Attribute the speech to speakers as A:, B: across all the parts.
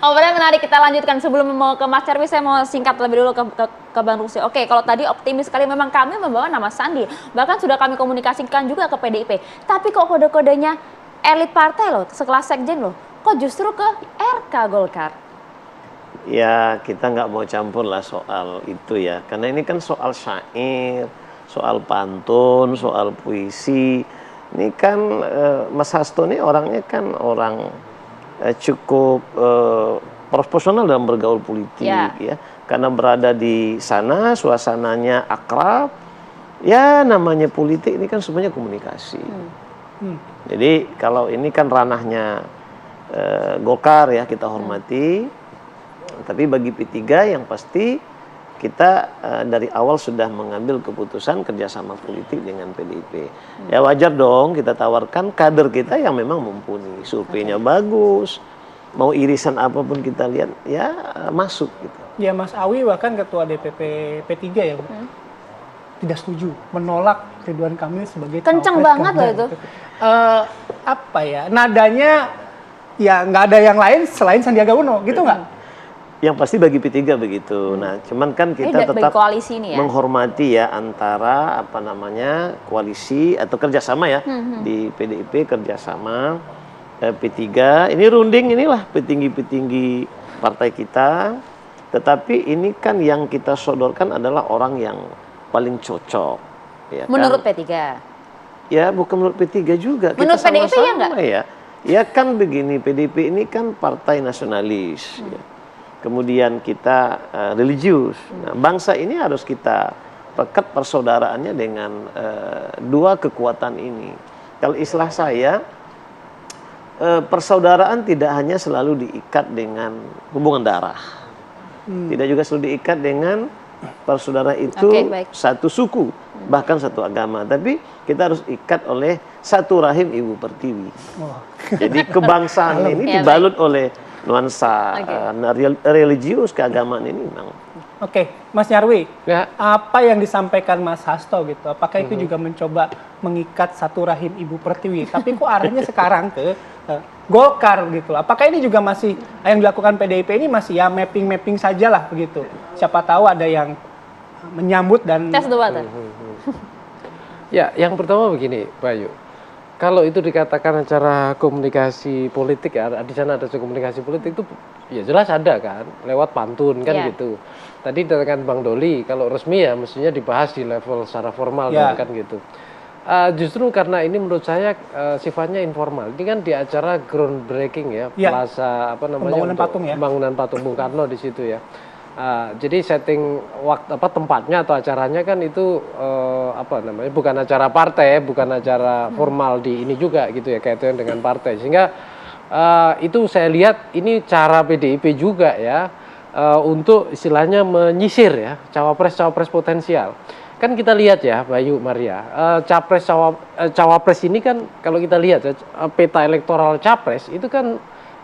A: Obrolan menarik, kita lanjutkan. Sebelum mau ke Mas Nyarwi, saya mau singkat lebih dulu ke Bang Rusli. Oke, kalau tadi optimis sekali, memang kami membawa nama Sandi. Bahkan sudah kami komunikasikan juga ke PDIP. Tapi kok kode-kodenya elit partai loh, sekelas sekjen loh, kok justru ke RK Golkar?
B: Ya, kita nggak mau campur lah soal itu ya. Karena ini kan soal syair, soal pantun, soal puisi. Ini kan Mas Hasto ini orangnya kan orang cukup profesional dalam bergaul politik ya. Karena berada di sana, suasananya akrab. Ya, namanya politik ini kan sebenarnya komunikasi. Jadi kalau ini kan ranahnya Golkar ya, kita hormati. Tapi bagi P3 yang pasti kita dari awal sudah mengambil keputusan kerjasama politik dengan PDIP. Ya wajar dong kita tawarkan kader kita yang memang mumpuni, surveinya bagus, mau irisan apapun kita lihat ya masuk gitu.
C: Ya Mas Awi bahkan ketua DPP P3 ya, tidak setuju, menolak Ridwan Kamil sebagai
A: kenceng banget loh itu.
C: Apa ya, nadanya ya nggak ada yang lain selain Sandiaga Uno gitu nggak?
B: Yang pasti bagi P3 begitu. Nah, cuman kan kita tetap menghormati ya antara apa namanya koalisi atau kerjasama ya di PDIP kerjasama P3. Ini runding inilah petinggi-petinggi partai kita. Tetapi ini kan yang kita sodorkan adalah orang yang paling cocok. Ya
A: menurut
B: kan?
A: P3?
B: Ya bukan menurut P3 juga.
A: Menurut
B: kita
A: PDIP ya enggak?
B: Ya kan begini, PDIP ini kan partai nasionalis. Ya. Kemudian kita religius. Nah, bangsa ini harus kita pekat persaudaraannya dengan dua kekuatan ini. Kalau istilah saya, persaudaraan tidak hanya selalu diikat dengan hubungan darah. Tidak juga selalu diikat dengan persaudaraan itu satu suku, bahkan satu agama. Tapi kita harus ikat oleh satu rahim Ibu Pertiwi. Jadi kebangsaan ini dibalut oleh nuansa religius keagamaan ini memang.
C: Oke, Mas Nyarwi, apa yang disampaikan Mas Hasto gitu, apakah itu juga mencoba mengikat satu rahim Ibu Pertiwi? Tapi kok arahnya sekarang ke Golkar gitu? Apakah ini juga masih yang dilakukan PDIP ini masih ya mapping saja lah begitu? Siapa tahu ada yang menyambut dan
A: tes dua tuh.
D: Ya, yang pertama begini, Bayu. Kalau itu dikatakan acara komunikasi politik ya, di sana ada komunikasi politik itu ya jelas ada kan, lewat pantun kan gitu. Tadi dengan Bang Doli, kalau resmi ya mestinya dibahas di level secara formal kan gitu. Justru karena ini menurut saya sifatnya informal. Ini kan di acara groundbreaking ya, plaza apa namanya pembangunan patung Bung Karno di situ ya. Jadi setting tempatnya atau acaranya kan itu bukan acara partai, bukan acara formal di ini juga gitu ya, kaitannya dengan partai. Sehingga itu saya lihat ini cara PDIP juga ya untuk istilahnya menyisir ya cawapres potensial. Kan kita lihat ya Bayu Maria, cawapres ini kan kalau kita lihat ya, peta elektoral capres itu kan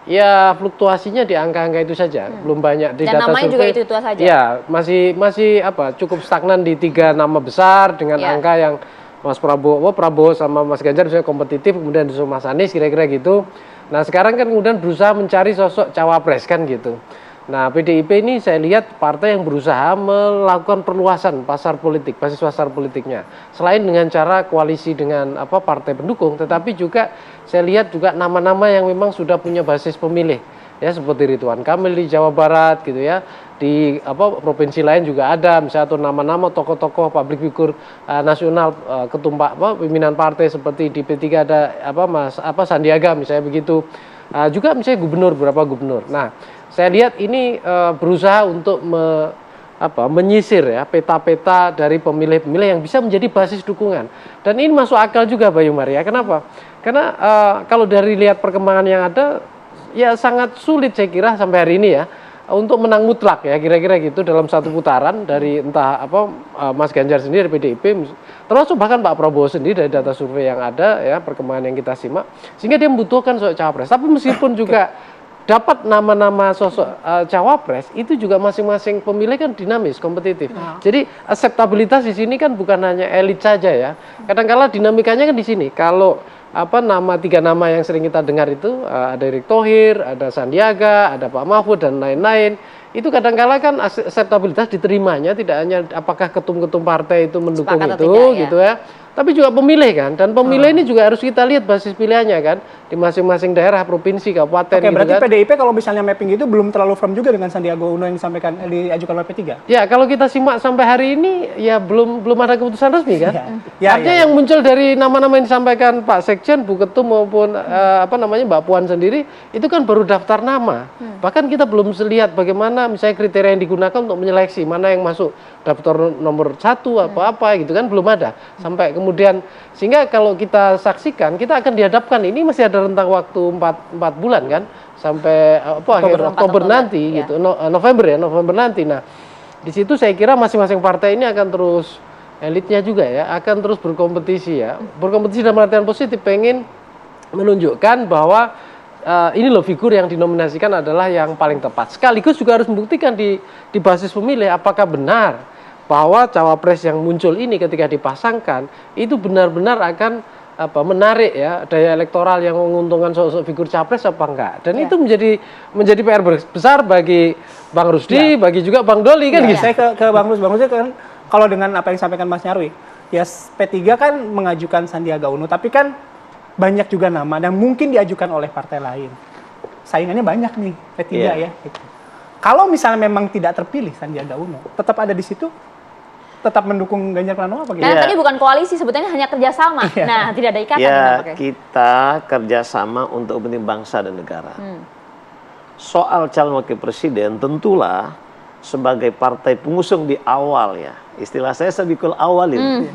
D: ya fluktuasinya di angka-angka itu saja, belum banyak di data survei.
A: Juga itu saja.
D: Ya, masih cukup stagnan di 3 nama besar dengan angka yang Mas Prabowo sama Mas Ganjar bisa kompetitif, kemudian disusul Mas Anies kira-kira gitu. Nah, sekarang kan kemudian berusaha mencari sosok cawapres kan gitu. Nah, PDIP ini saya lihat partai yang berusaha melakukan perluasan pasar politik, basis pasar politiknya. Selain dengan cara koalisi dengan partai pendukung, tetapi juga saya lihat juga nama-nama yang memang sudah punya basis pemilih. Ya seperti Ridwan Kamil di Jawa Barat gitu ya. Di provinsi lain juga ada misalnya atau nama-nama tokoh-tokoh public figure nasional pimpinan partai seperti di P3 ada Sandiaga misalnya begitu. Juga misalnya beberapa gubernur. Nah, saya lihat ini berusaha untuk menyisir ya peta-peta dari pemilih-pemilih yang bisa menjadi basis dukungan. Dan ini masuk akal juga Bayu Maria. Kenapa? Karena kalau dari lihat perkembangan yang ada ya sangat sulit saya kira sampai hari ini ya untuk menang mutlak ya kira-kira gitu dalam satu putaran dari entah Mas Ganjar sendiri dari PDIP termasuk bahkan Pak Prabowo sendiri dari data survei yang ada ya perkembangan yang kita simak sehingga dia membutuhkan sosok cawapres. Tapi meskipun juga dapat nama-nama sosok cawapres itu juga masing-masing pemilih kan dinamis, kompetitif. Jadi akseptabilitas di sini kan bukan hanya elit saja ya. Kadang-kala dinamikanya kan di sini. Kalau tiga nama yang sering kita dengar itu, ada Erick Thohir, ada Sandiaga, ada Pak Mahfud dan lain-lain. Itu kadang-kala kan akseptabilitas diterimanya tidak hanya apakah ketum-ketum partai itu mendukung
A: Sepakat
D: itu
A: atau tidak,
D: gitu ya, tapi juga pemilih kan, dan pemilih ini juga harus kita lihat basis pilihannya kan di masing-masing daerah, provinsi, kabupaten.
C: Oke,
D: gitu
C: berarti
D: kan.
C: PDIP kalau misalnya mapping itu belum terlalu firm juga dengan Sandiaga Uno yang diajukan oleh P3?
D: Ya kalau kita simak sampai hari ini ya belum ada keputusan resmi kan.
C: Ya,
D: Artinya yang muncul dari nama-nama yang disampaikan Pak Sekjen, Bu Ketum maupun Mbak Puan sendiri itu kan baru daftar nama. Bahkan kita belum lihat bagaimana misalnya kriteria yang digunakan untuk menyeleksi mana yang masuk daftar nomor 1 apa-apa gitu kan, belum ada. Sampai kemudian sehingga kalau kita saksikan kita akan dihadapkan ini masih ada rentang waktu 4 bulan kan sampai akhir Oktober nanti
A: ya.
D: gitu. November nanti. Nah, di situ saya kira masing-masing partai ini akan terus, elitnya juga ya, akan terus berkompetisi ya. Berkompetisi dalam artian positif, pengen menunjukkan bahwa ini loh figur yang dinominasikan adalah yang paling tepat. Sekaligus juga harus membuktikan di basis pemilih apakah benar bahwa cawapres yang muncul ini ketika dipasangkan itu benar-benar akan menarik ya daya elektoral yang menguntungkan sosok figur capres apa enggak. Dan itu menjadi PR besar bagi Bang Rusdi, bagi juga Bang Doli kan gitu.
C: Saya ke Bang Rusdi kan kalau dengan apa yang disampaikan Mas Nyarwi, ya P3 kan mengajukan Sandiaga Uno, tapi kan banyak juga nama dan mungkin diajukan oleh partai lain. Saingannya banyak nih P3 ya. Gitu. Kalau misalnya memang tidak terpilih Sandiaga Uno, tetap ada di situ, tetap mendukung Ganjar Pranowo apa gitu?
A: Nah, tadi bukan koalisi, sebetulnya hanya kerjasama. Nah, tidak ada ikatan.
B: Ya, kita kerjasama untuk kepentingan bangsa dan negara. Soal calon wakil presiden, tentulah sebagai partai pengusung di awal ya, istilah saya sabikul awal ini.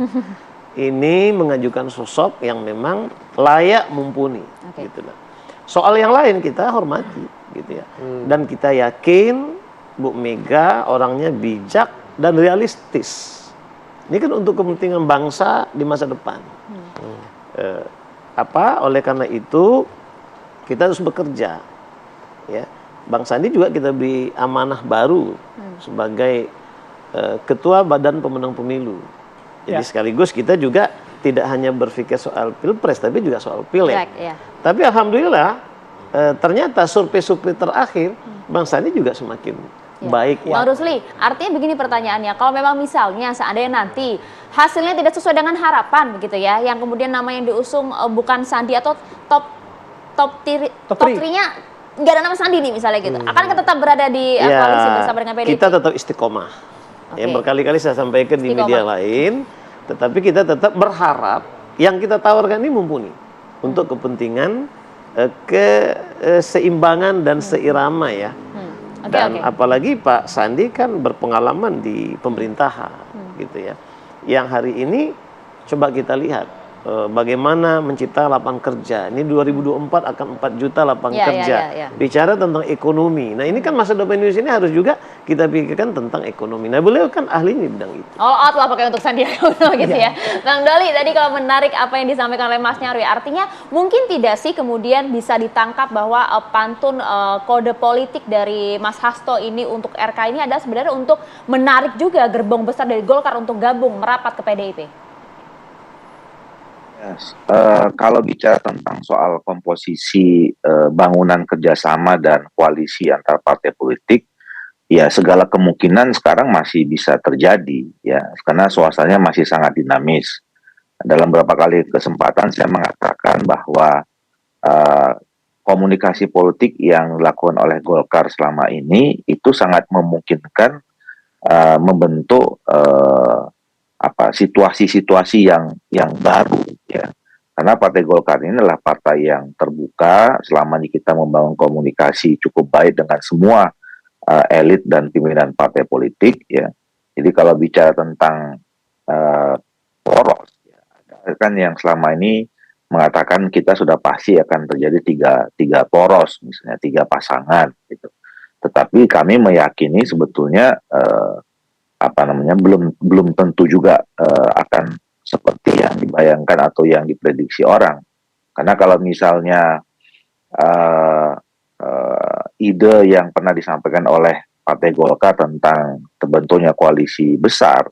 B: Ini mengajukan sosok yang memang layak mumpuni, gitu lah. Soal yang lain kita hormati, gitu ya. Dan kita yakin Bu Mega orangnya bijak dan realistis. Ini kan untuk kepentingan bangsa di masa depan. Oleh karena itu kita harus bekerja, ya. Bang Sandi juga kita beri amanah baru sebagai Ketua Badan Pemenang Pemilu. Jadi sekaligus kita juga tidak hanya berpikir soal pilpres, tapi juga soal pileg. Tapi alhamdulillah ternyata survei-survei terakhir Bang Sandi juga semakin baik.
A: Bang Rusli, artinya begini pertanyaannya, kalau memang misalnya seandainya nanti hasilnya tidak sesuai dengan harapan begitu ya, yang kemudian nama yang diusung bukan Sandi atau top 3-nya nggak ada nama Sandi nih misalnya gitu, akankah tetap berada di koalisi bersama dengan PDIP? Kita
B: tetap istiqomah. Yang berkali-kali saya sampaikan di media lain, tetapi kita tetap berharap yang kita tawarkan ini mumpuni untuk kepentingan keseimbangan dan seirama ya. Dan apalagi Pak Sandi kan berpengalaman di pemerintahan gitu ya. Yang hari ini coba kita lihat bagaimana menciptakan lapangan kerja. Ini 2024 akan 4 juta lapangan kerja. Bicara tentang ekonomi. Nah ini kan masa depan Indonesia ini harus juga kita pikirkan tentang ekonomi. Nah beliau kan ahli di bidang itu.
A: All out lah pakai untuk Sandiaga Uno gitu ya. Bang Doli, tadi kalau menarik apa yang disampaikan oleh Mas Nyarwi, artinya mungkin tidak sih kemudian bisa ditangkap bahwa pantun kode politik dari Mas Hasto ini untuk RK ini adalah sebenarnya untuk menarik juga gerbong besar dari Golkar untuk gabung merapat ke PDIP?
E: Kalau bicara tentang soal komposisi bangunan kerjasama dan koalisi antar partai politik, ya segala kemungkinan sekarang masih bisa terjadi ya, karena suasananya masih sangat dinamis. Dalam beberapa kali kesempatan saya mengatakan bahwa komunikasi politik yang dilakukan oleh Golkar selama ini itu sangat memungkinkan membentuk situasi-situasi yang baru ya, karena Partai Golkar ini adalah partai yang terbuka. Selama ini kita membangun komunikasi cukup baik dengan semua elit dan pimpinan partai politik ya. Jadi kalau bicara tentang poros ya, kan yang selama ini mengatakan kita sudah pasti akan terjadi tiga poros, misalnya 3 pasangan gitu. Tetapi kami meyakini sebetulnya belum tentu juga akan seperti yang dibayangkan atau yang diprediksi orang. Karena kalau misalnya ide yang pernah disampaikan oleh Partai Golkar tentang terbentuknya koalisi besar,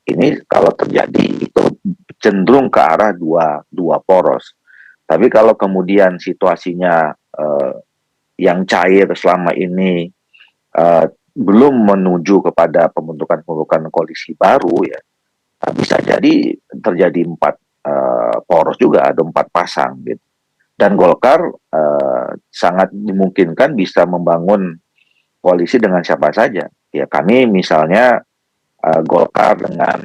E: ini kalau terjadi itu cenderung ke arah dua poros. Tapi kalau kemudian situasinya yang cair selama ini belum menuju kepada pembentukan koalisi baru ya, bisa jadi terjadi 4 poros juga, ada 4 pasang gitu. Dan Golkar sangat dimungkinkan bisa membangun koalisi dengan siapa saja. Ya kami misalnya Golkar dengan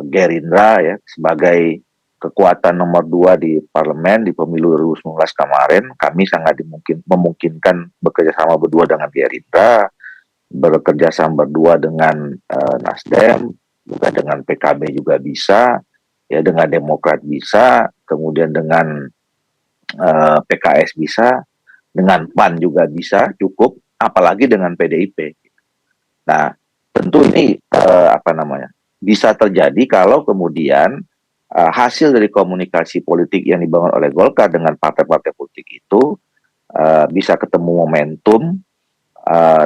E: Gerindra ya sebagai kekuatan nomor 2 di parlemen di pemilu 2019 kemarin, kami sangat memungkinkan bekerja sama berdua dengan Gerindra, bekerja sama berdua dengan Nasdem, juga dengan PKB juga bisa, ya dengan Demokrat bisa, kemudian dengan PKS bisa, dengan PAN juga bisa, cukup, apalagi dengan PDIP. Nah, tentu ini bisa terjadi kalau kemudian hasil dari komunikasi politik yang dibangun oleh Golkar dengan partai-partai politik itu bisa ketemu momentum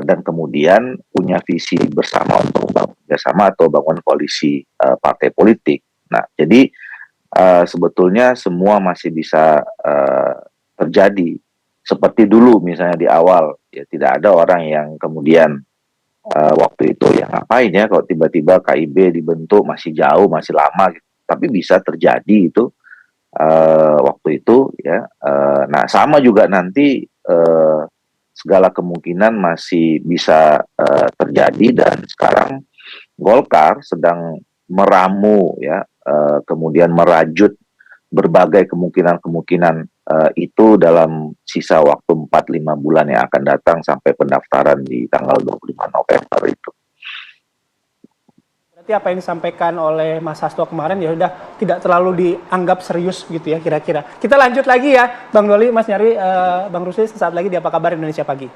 E: dan kemudian punya visi bersama untuk bekerjasama atau bangun koalisi partai politik. Nah, jadi sebetulnya semua masih bisa terjadi seperti dulu misalnya di awal ya, tidak ada orang yang kemudian waktu itu ya ngapain ya kalau tiba-tiba KIB dibentuk, masih jauh, masih lama gitu. Tapi bisa terjadi itu waktu itu ya. Nah sama juga nanti segala kemungkinan masih bisa terjadi, dan sekarang Golkar sedang meramu ya, kemudian merajut berbagai kemungkinan-kemungkinan itu dalam sisa waktu 4-5 bulan yang akan datang sampai pendaftaran di tanggal 25 November itu.
C: Berarti apa yang disampaikan oleh Mas Hasto kemarin ya udah tidak terlalu dianggap serius gitu ya kira-kira. Kita lanjut lagi ya, Bang Doli, Mas Nyarwi, Bang Rusli sesaat lagi di Apa Kabar Indonesia Pagi.